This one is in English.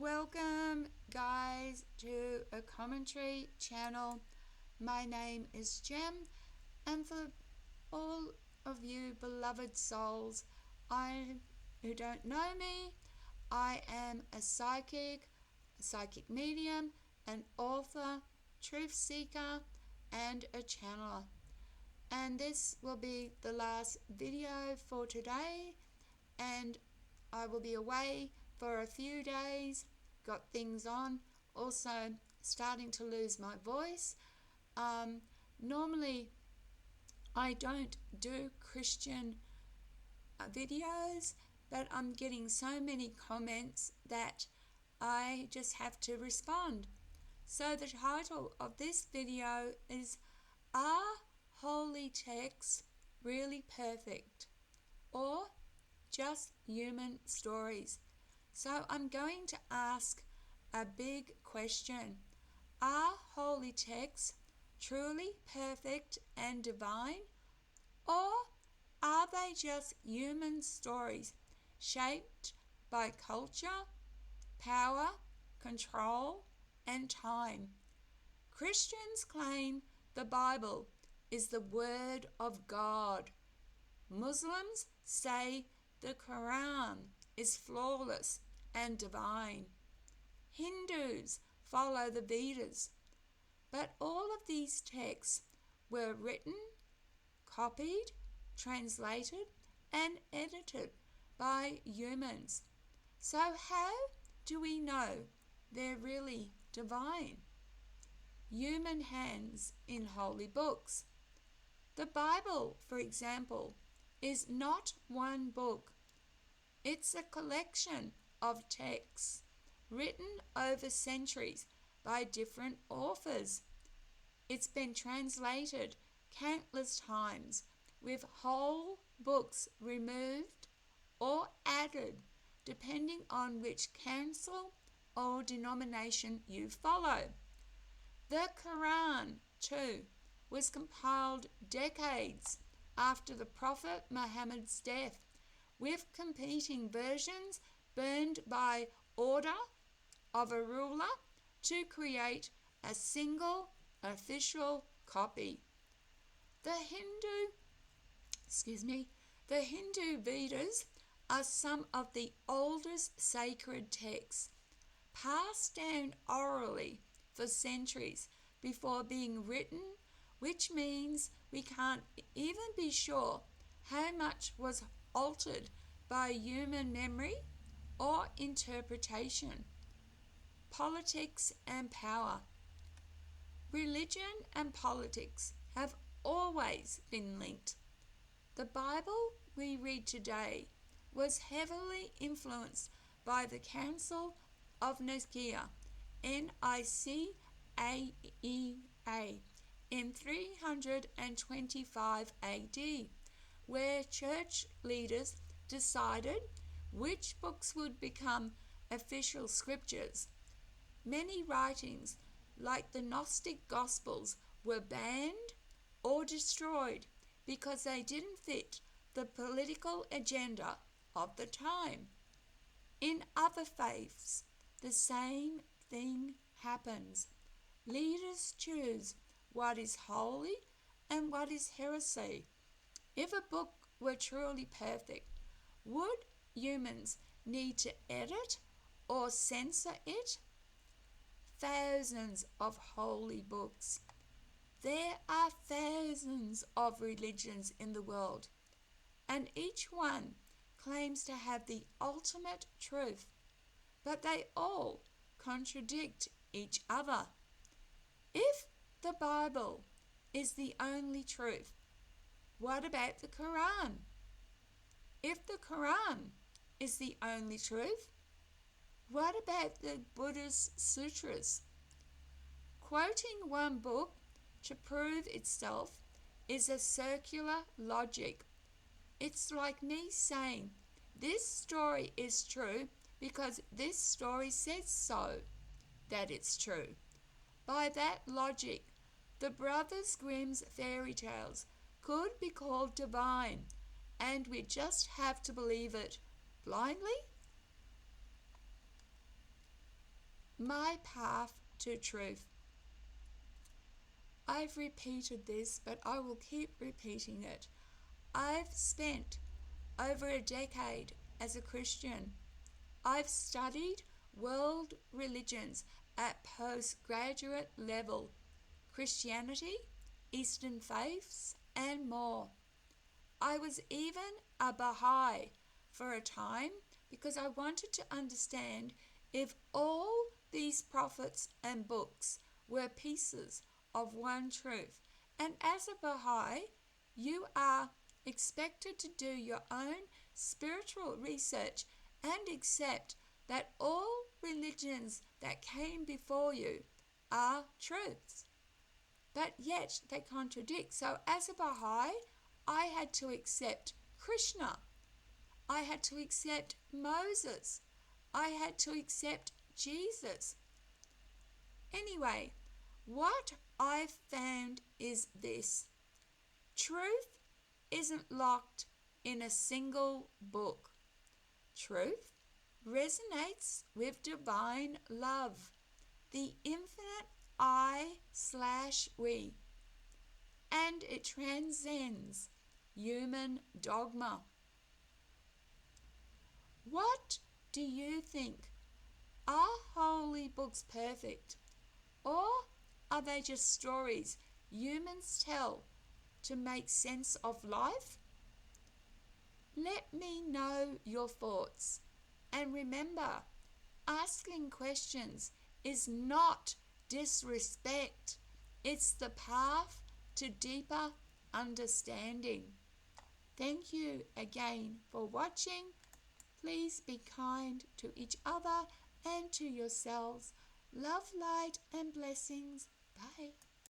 Welcome, guys, to a commentary channel. My name is Jem, and for all of you beloved souls who don't know me, I am a psychic medium, an author, truth seeker, and a channeler. And this will be the last video for today, and I will be away for a few days, got things on, also starting to lose my voice. Normally I don't do Christian videos, but I'm getting so many comments that I just have to respond. So the title of this video is, Are Holy Texts Really Perfect, or Just Human Stories? So I'm going to ask a big question. Are holy texts truly perfect and divine, or are they just human stories shaped by culture, power, control, and time? Christians claim the Bible is the Word of God. Muslims say the Qur'an is flawless and divine. Hindus follow the Vedas. But all of these texts were written, copied, translated, and edited by humans. So how do we know they're really divine? Human hands in holy books. The Bible, for example, is not one book. It's a collection of texts written over centuries by different authors. It's been translated countless times, with whole books removed or added depending on which council or denomination you follow. The Qur'an, too, was compiled decades after the Prophet Muhammad's death, with competing versions burned by order of a ruler to create a single official copy. The Hindu Vedas are some of the oldest sacred texts, passed down orally for centuries before being written, which means we can't even be sure how much was altered by human memory or interpretation. Politics and power. Religion and politics have always been linked. The Bible we read today was heavily influenced by the Council of Nicaea, Nicaea, in 325 AD, where church leaders decided which books would become official scriptures. Many writings, like the Gnostic Gospels, were banned or destroyed because they didn't fit the political agenda of the time. In other faiths, the same thing happens. Leaders choose what is holy and what is heresy. If a book were truly perfect, would humans need to edit or censor it? Thousands of holy books. There are thousands of religions in the world, and each one claims to have the ultimate truth, but they all contradict each other. If the Bible is the only truth, what about the Qur'an? If the Qur'an is the only truth, what about the Buddhist sutras? Quoting one book to prove itself is a circular logic. It's like me saying, this story is true because this story says so, that it's true. By that logic, the Brothers Grimm's fairy tales could be called divine, and we just have to believe it blindly? my path to truth. I've repeated this, but I will keep repeating it. I've spent over a decade as a Christian. I've studied world religions at postgraduate level, Christianity, Eastern faiths, and more. I was even a Baha'i for a time because I wanted to understand if all these prophets and books were pieces of one truth. And as a Baha'i, you are expected to do your own spiritual research and accept that all religions that came before you are truths. But yet they contradict. So as a Baha'i, I had to accept Krishna. I had to accept Moses. I had to accept Jesus. Anyway, what I've found is this. Truth isn't locked in a single book. Truth resonates with divine love, the infinite I/we, and it transcends human dogma. What do you think? Are holy books perfect, or are they just stories humans tell to make sense of life? Let me know your thoughts. And remember, asking questions is not disrespect. It's the path to deeper understanding. Thank you again for watching. Please be kind to each other and to yourselves. Love, light, and blessings. Bye.